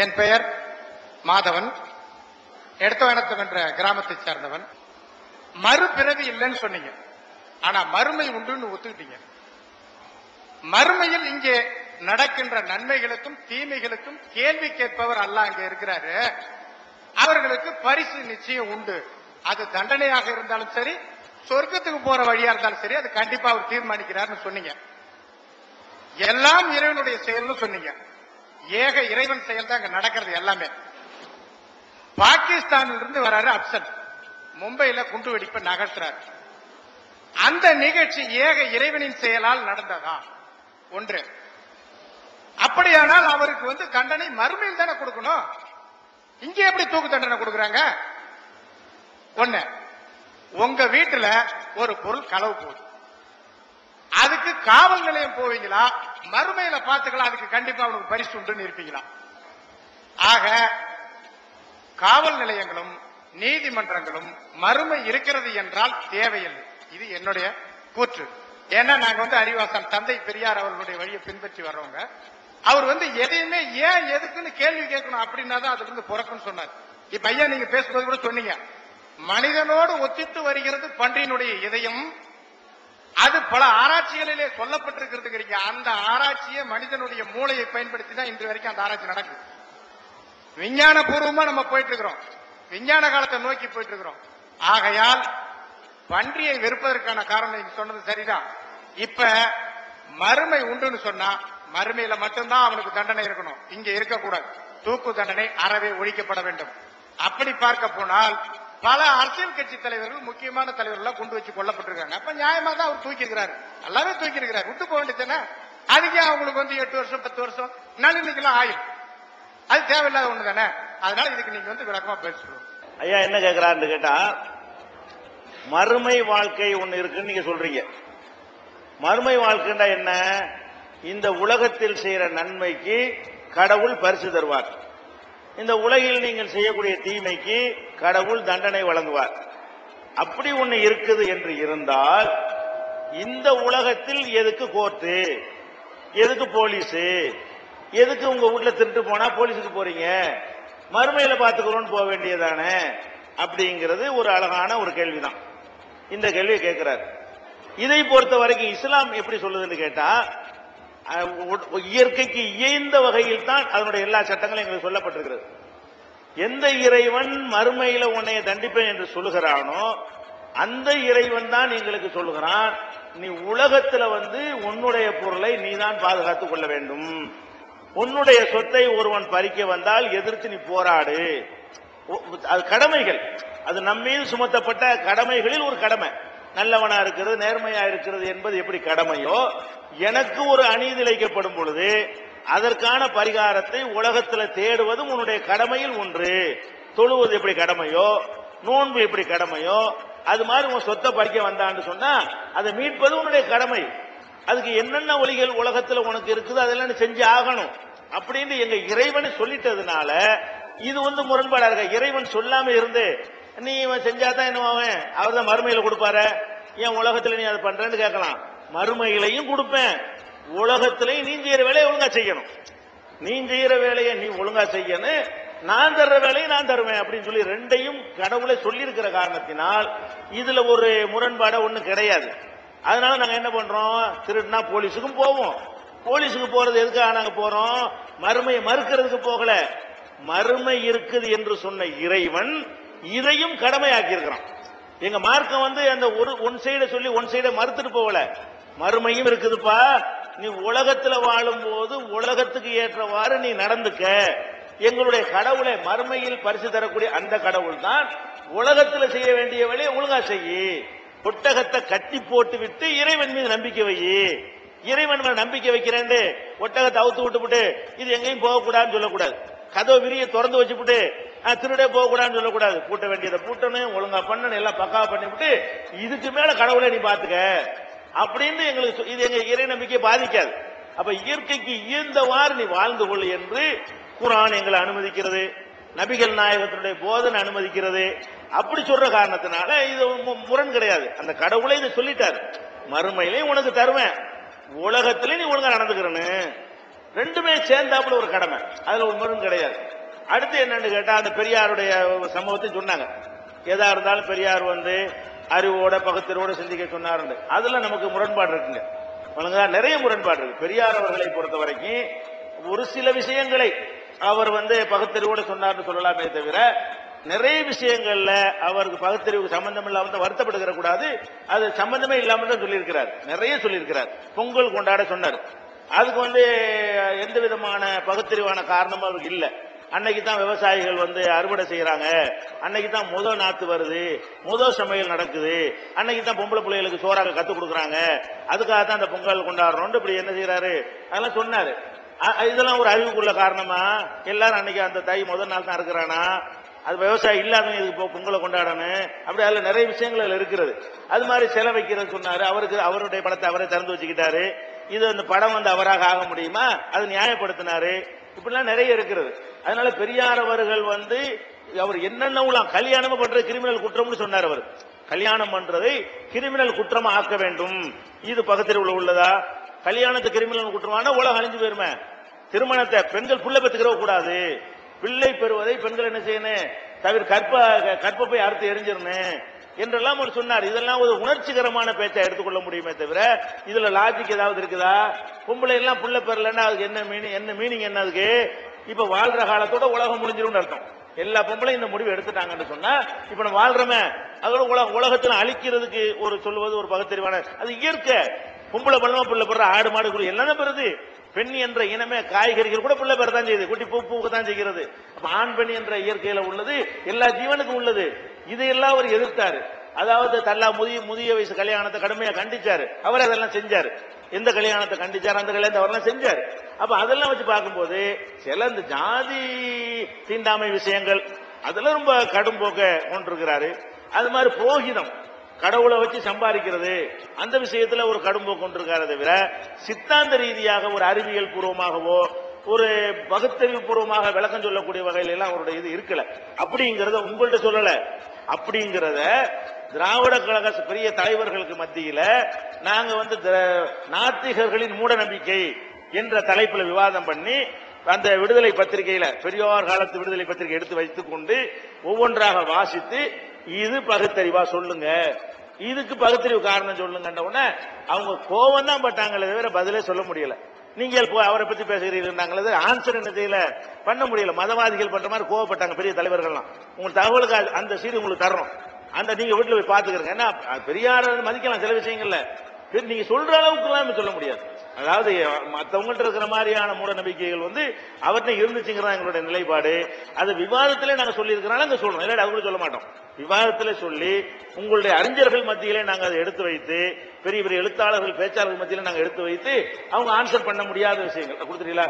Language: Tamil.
என் பெயர் மாதவன், எடுத்தவனத்தம் என்ற கிராமத்தை சேர்ந்தவன். மறுபிறவி இல்லைன்னு சொன்னீங்க, ஆனா மறுமை உண்டுன்னு ஒத்துக்கிட்டீங்க. மறுமையில் இங்கே நடக்கின்ற நன்மைகளுக்கும் தீமைகளுக்கும் கேள்வி கேட்பவர் அல்லாஹ் இங்க இருக்கிறாரு. அவர்களுக்கு பரிசு நிச்சயம் உண்டு. அது தண்டனையாக இருந்தாலும் சரி, சொர்க்கத்துக்கு போற வழியா இருந்தாலும் சரி, அது கண்டிப்பா அவர் தீர்மானிக்கிறார்னு சொன்னீங்க. எல்லாம் இறைவனுடைய செயல்னு சொன்னீங்க. ஏக இறைவன் செயல் தான் அங்க நடக்கிறது எல்லாமே. பாகிஸ்தானில் இருந்து வராரு அப்சல், மும்பையில குண்டு வெடிப்பை நகர்த்துறாரு. அந்த நிகழ்ச்சி ஏக இறைவனின் செயலால் நடந்ததா? ஒன்று. அப்படியானால் அவருக்கு தண்டனை மறுமையில் தானே கொடுக்கணும். இங்க எப்படி தூக்கு தண்டனை கொடுக்கறாங்க? ஒண்ணு, உங்க வீட்டுல ஒரு பொருள் களவு போகுது, அதுக்கு காவல் நிலையம் போவீங்களா? மறுமையில பாத்துக்கலாம், அதுக்கு கண்டிப்பா அவனுக்கு பரிசு உண்டுன்னு இருப்பீங்களா? ஆக காவல் நிலையங்களும் நீதிமன்றங்களும் மறுமை இருக்கிறது என்றால் தேவையில்லை. இது என்னுடைய கூற்று. ஏன்னா நாங்க அறிவாசன் தந்தை பெரியார் அவர்களுடைய வழியை பின்பற்றி வர்றவங்க. அவர் எதையுமே ஏன் எதுக்குன்னு கேள்வி கேட்கணும் அப்படின்னா தான் அதுல இருந்து பிறக்குன்னு சொன்னார். இப்ப ஐயா நீங்க பேசும்போது கூட சொன்னீங்க, மனிதனோடு ஒத்திட்டு வருகிறது பன்றியினுடைய இதயம். அது பல ஆராய்ச்சிகளிலே சொல்லப்பட்டிருக்கிறது. அந்த ஆராய்ச்சியை மனிதனுடைய மூளையை பயன்படுத்தி தான் இன்று வரைக்கும் அந்த ஆராய்ச்சி நடக்குது. விஞ்ஞான பூர்வமா நம்ம போயிட்டு இருக்கிறோம், விஞ்ஞான காலத்தை நோக்கி போயிட்டு இருக்கிறோம். ஆகையால் பன்றியை வெறுப்பதற்கான காரணம் நீங்க சொன்னது சரிதான். இப்ப மறுமை உண்டுன்னு சொன்னா மறுமையில மட்டும்தான் அவனுக்கு தண்டனை இருக்கணும், இங்க இருக்கக்கூடாது. தூக்கு தண்டனை அறவே ஒழிக்கப்பட வேண்டும். அப்படி பார்க்க போனால் பல அரசியல் கட்சி தலைவர்கள், முக்கியமான தலைவர்கள் கொண்டு வச்சு கொல்லப்பட்டிருக்காங்க. அப்ப நியாயமா தான் அவர் தூக்கி இருக்கிறாரு, நல்லாவே தூக்கி இருக்கிறார். விட்டு போக வேண்டியதுதானே? அதுக்கே அவங்களுக்கு 8 வருஷம் 10 வருஷம் நளினிக்கெல்லாம் ஆயும். அது தேவையில்லாத ஒண்ணு தானே. அதனால இதுக்கு நீங்க விளக்கமா பேசுறோம். ஐயா என்ன கேட்கிறான்னு கேட்டா, மறுமை வாழ்க்கை ஒண்ணு இருக்குன்னு நீங்க சொல்றீங்க. மறுமை வாழ்க்கைன்னா என்ன? இந்த உலகத்தில் செய்யற நன்மைக்கு கடவுள் பரிசு தருவார், இந்த உலகில் நீங்கள் செய்யக்கூடிய தீமைக்கு கடவுள் தண்டனை வழங்குவார். அப்படி ஒண்ணு இருக்குது என்று இருந்தால் இந்த உலகத்தில் எதுக்கு கோர்ட்டு, எதுக்கு போலீஸ், எதுக்கு உங்க வீட்டுல திருட்டு போனா போலீஸுக்கு போறீங்க, மறுமையில பாத்துக்கிறோம்னு போக வேண்டியதானே? அப்படிங்கிறது ஒரு அழகான ஒரு கேள்விதான். இந்த கேள்வியை கேட்கிறார். இதை பொறுத்த வரைக்கும் இஸ்லாம் எப்படி சொல்லுதுன்னு கேட்டா, இயற்கைக்கு இயைந்த வகையில் தான் அதனுடைய எல்லா சட்டங்களும் எங்களுக்கு சொல்லப்பட்டிருக்கிறது. எந்த இறைவன் மறுமையில உன்னைய தண்டிப்பேன் என்று சொல்லுகிறானோ அந்த இறைவன் தான் எங்களுக்கு சொல்லுகிறான், நீ உலகத்துல உன்னுடைய பொருளை நீதான் பாதுகாத்துக் கொள்ள வேண்டும். உன்னுடைய சொத்தை ஒருவன் பறிக்க வந்தால் எதிர்த்து நீ போராடு. அது கடமைகள், அது நம்மீது சுமத்தப்பட்ட கடமைகளில் ஒரு கடமை. நல்லவனா இருக்கிறது, நேர்மையா இருக்கிறது என்பது எப்படி கடமையோ, எனக்கு ஒரு அநீதி இழைக்கப்படும் பொழுது அதற்கான பரிகாரத்தை உலகத்தில் தேடுவதும் உன்னுடைய கடமையில் ஒன்று. தொழுவது எப்படி கடமையோ, நோன்பு எப்படி கடமையோ, அது மாதிரி உன் சொத்தை பறிக்க வந்தான்னு சொன்னா அதை மீட்பது உன்னுடைய கடமை. அதுக்கு என்னென்ன வழிகள் உலகத்தில் உனக்கு இருக்குது அதெல்லாம் நீ செஞ்சு ஆகணும் அப்படின்னு எங்க இறைவன் சொல்லிட்டதுனால இது முரண்பாடா இருக்க. இறைவன் சொல்லாம இருந்து நீ இவன் செஞ்சாதான் என்ன அவன் அவர் தான் மறுமையில கொடுப்பாரு, ஏன் உலகத்துல நீ அதை பண்றேன்னு கேட்கலாம். மறுமையிலையும் கொடுப்பேன், உலகத்திலையும் நீ செய்யற வேலையை ஒழுங்கா செய்யணும். நீ செய்யற வேலையை நீ ஒழுங்கா செய்யணும், நான் தர்ற வேலையை நான் தருவேன் அப்படின்னு சொல்லி ரெண்டையும் கடவுளை சொல்லி இருக்கிற காரணத்தினால் இதுல ஒரு முரண்பாட ஒண்ணு கிடையாது. அதனால நாங்க என்ன பண்றோம், திருடுனா போலீஸுக்கும் போவோம். போலீஸுக்கு போறது எதுக்காக நாங்க போறோம்? மறுமையை மறுக்கிறதுக்கு போகல. மறுமை இருக்குது என்று சொன்ன இறைவன் இதையும் கடமையாக்கி இருக்கிறான். எங்க மார்க்கம் அந்த ஒன் சைட சொல்லி ஒன் சைட மறுத்துட்டு போகல. மறுமையும் இருக்குதுப்பா, நீ உலகத்துல வாழும் போது உலகத்துக்கு ஏற்றவாறு நீ நடந்துக்க. எங்களுடைய கடவுளை மறுமையில் பரிசு தரக்கூடிய அந்த கடவுள் தான் உலகத்துல செய்ய வேண்டிய வேலையை ஒழுங்கா செய்யி. ஒட்டகத்தை கட்டி போட்டு விட்டு இறைவன் மீது நம்பிக்கை வை. இறைவன் நம்பிக்கை வைக்கிறேன் ஒட்டகத்தை அவுத்து விட்டு இது எங்கேயும் போகக்கூடாதுன்னு சொல்லக்கூடாது. கதவை விரிய திறந்து வச்சுட்டு திருடே போகக்கூடாதுன்னு சொல்லக்கூடாது. பூட்ட வேண்டியதை பூட்டணும், ஒழுங்கா பண்ணணும், எல்லாம் பக்காவா பண்ணிவிட்டு இதுக்கு மேல கடவுளை நீ பாத்துக்க அப்படின்னு எங்களுக்கு இது எங்க இறை நம்பிக்கை பாதிக்காது. அப்ப இயற்கைக்கு இயந்தவாறு நீ வாழ்ந்து கொள் என்று குர்ஆன் எங்களை அனுமதிக்கிறது, நபிகள் நாயகத்தினுடைய போதனை அனுமதிக்கிறது. அப்படி சொல்ற காரணத்தினால இது முரண் கிடையாது. அந்த கடவுளை இதை சொல்லிட்டாரு, மறுமையிலே உனக்கு தருவேன், உலகத்திலே நீ ஒழுங்கா நடந்துக்கிறன்னு. ரெண்டுமே சேர்ந்தாப்புல ஒரு கடமை, அதுல ஒரு முரண் கிடையாது. அடுத்து என்னன்னு கேட்டா, அந்த பெரியாருடைய சம்பவத்தை சொன்னாங்க. எதா இருந்தாலும் பெரியார் அறிவோட பகுத்தறிவோட சிந்திக்க சொன்னாரு. அதுல நமக்கு முரண்பாடு இருக்குங்க, நிறைய முரண்பாடு இருக்கு. பெரியார் அவர்களை பொறுத்த வரைக்கும் ஒரு சில விஷயங்களை அவர் பகுத்தறிவோட சொன்னார்னு சொல்லலாமே தவிர, நிறைய விஷயங்கள்ல அவருக்கு பகுத்தறிவுக்கு சம்பந்தம் இல்லாம வருத்தப்படுகிற கூடாது. அது சம்பந்தமே இல்லாம தான் சொல்லியிருக்கிறார், நிறைய சொல்லியிருக்கிறார். பொங்கல் கொண்டாட சொன்னார், அதுக்கு எந்த விதமான பகுத்தறிவான காரணமும் அவருக்கு இல்ல. அன்னைக்கு தான் விவசாயிகள் அறுவடை செய்யறாங்க, அன்னைக்கு தான் முதல் நாத்து வருது, முதல் சமையல் நடக்குது, அன்னைக்கு தான் பொம்பளை பிள்ளைகளுக்கு சோறாக கத்துக் கொடுக்குறாங்க, அதுக்காக தான் அந்த பொங்கல் கொண்டாடுறோம். இப்படி என்ன செய்யறாரு அதெல்லாம் சொன்னாரு. இதெல்லாம் ஒரு அறிவுக்குள்ள காரணமா? எல்லாரும் அன்னைக்கு அந்த தை முதல் நாள் தான் இருக்கிறானா? அது விவசாயம் இல்லாதவங்க இதுக்கு பொங்கலை கொண்டாடணும். அப்படி அதுல நிறைய விஷயங்கள் இருக்கிறது. அது மாதிரி செலவு வைக்கிறது சொன்னாரு. அவருக்கு அவருடைய படத்தை அவரே திறந்து வச்சுக்கிட்டாரு. இது அந்த படம் அவராக ஆக முடியுமா? அது நியாயப்படுத்தினாரு. இப்படிலாம் நிறைய இருக்கிறது. அதனால பெரியார் அவர்கள் அவர் என்னென்ன கல்யாணம் பண்றது கிரிமினல் குற்றம்னு சொன்னார். அவர் கல்யாணம் பண்றதை கிரிமினல் குற்றமா ஆக்க வேண்டும். இது பகுத்தறிவுல உள்ளதா? கல்யாணத்தை கிரிமினல் குற்றமான உலகம் அழிஞ்சு போயிருமே. திருமணத்தை பெண்கள் புள்ள பெற்றுக்கிற கூடாது, பிள்ளை பெறுவதை பெண்கள் என்ன செய்யணும், தவிர கற்பப்பை அறுத்து எரிஞ்சிடணும் என்றெல்லாம் அவர் சொன்னார். இதெல்லாம் ஒரு உணர்ச்சிகரமான பேச்சை எடுத்துக்கொள்ள முடியுமே தவிர இதுல லாஜிக் ஏதாவது இருக்குதா? பொம்பளை எல்லாம் புள்ள பெறலன்னா அதுக்கு என்ன மீனிங் என்ன? அதுக்கு இப்ப வாழ்ற காலத்தோட உலகம் முடிஞ்சிடும் அர்த்தம். எல்லா பொம்பளையும் இந்த முடிவு எடுத்துட்டாங்கன்னு சொன்னா இப்ப நம்ம வாழ்றோமே, அதோட உலகத்துல அழிக்கிறதுக்கு ஒரு சொல்லுவது ஒரு பகுத்தறிவான, அது இயற்கை. பொம்பளை பழமா புள்ள பெற, ஆடு மாடு குடி எல்லாம் பெறுது. பெண் என்ற இனமே காய்கறிகள் கூட பிள்ளை பெறதான் செய்யுது, குட்டி பூக்க தான் செய்கிறது. அப்ப ஆண் பெண் என்ற இயற்கையில உள்ளது எல்லா ஜீவனுக்கும் உள்ளது. இதையெல்லாம் அவர் எதிர்த்தாரு. அதாவது தல்லா முதிய வயசு கல்யாணத்தை கடுமையா கண்டிச்சாரு. அவர் அதெல்லாம் செஞ்சாரு. எந்த கல்யாணத்தை கண்டிச்சாரு அந்த கல்யாணத்தை அவரெல்லாம் செஞ்சாரு. அப்ப அதெல்லாம் வச்சு பார்க்கும்போது சில இந்த ஜாதி தீண்டாமை விஷயங்கள் அதுல ரொம்ப கடும் போக்க கொண்டிருக்கிறாரு. அது மாதிரி புரோகிதம், கடவுளை வச்சு சம்பாதிக்கிறது, அந்த விஷயத்துல ஒரு கடும்போக்கு கொண்டிருக்காரு. தவிர சித்தாந்த ரீதியாக ஒரு அறிவியல் பூர்வமாகவோ ஒரு பகுத்தறிவு பூர்வமாக விளக்கம் சொல்லக்கூடிய வகையில எல்லாம் அவருடைய இது இருக்கல. அப்படிங்கறத உங்கள்கிட்ட சொல்லல. அப்படிங்கிறத திராவிட கழக பெரிய தலைவர்களுக்கு மத்தியில நாங்க நாத்திகர்களின் மூட நம்பிக்கை என்ற தலைப்புல விவாதம் பண்ணி அந்த விடுதலை பத்திரிகையில பெரியார் காலத்து விடுதலை பத்திரிகை எடுத்து வைத்துக் கொண்டு ஒவ்வொன்றாக வாசித்து இது பகுத்தறிவா சொல்லுங்க, இதுக்கு பகுத்தறிவு காரணம் சொல்லுங்க உடனே அவங்க கோவம் தான் பட்டாங்களே தவிர பதிலே சொல்ல முடியல. நீங்கள் அவரை பத்தி பேசுகிறீர்கள், ஆன்சர் என்ன செய்யல, பண்ண முடியல. மதவாதிகள் பண்ற மாதிரி கோவப்பட்டாங்க பெரிய தலைவர்கள்லாம். உங்களுக்கு தகவலுக்கு அந்த சீடு உங்களுக்கு தர்றோம், அந்த நீங்க வீட்டுல போய் பாத்துக்கிறீங்க. ஏன்னா பெரியார மதிக்கலாம் சில விஷயங்கள்ல, நீங்க சொல்ற அளவுக்கு எல்லாம் சொல்ல முடியாது. அதாவது மற்றவங்கள்ட்ட இருக்கிற மாதிரியான மூட நம்பிக்கைகள் அவர்கிட்ட இருந்துச்சுங்கிறதா எங்களுடைய நிலைப்பாடு. அது விவாதத்திலே நாங்க சொல்லி இருக்கிறனால அங்க சொல்றோம், இல்லாட்டி அது கூட சொல்ல மாட்டோம். விவாதத்திலே சொல்லி உங்களுடைய அறிஞர்கள் மத்தியிலே நாங்க அதை எடுத்து வைத்து, பெரிய பெரிய எழுத்தாளர்கள் பேச்சாளர்கள் மத்தியிலே நாங்க எடுத்து வைத்து அவங்க ஆன்சர் பண்ண முடியாத விஷயங்கள் கொடுத்துட்டீங்களா?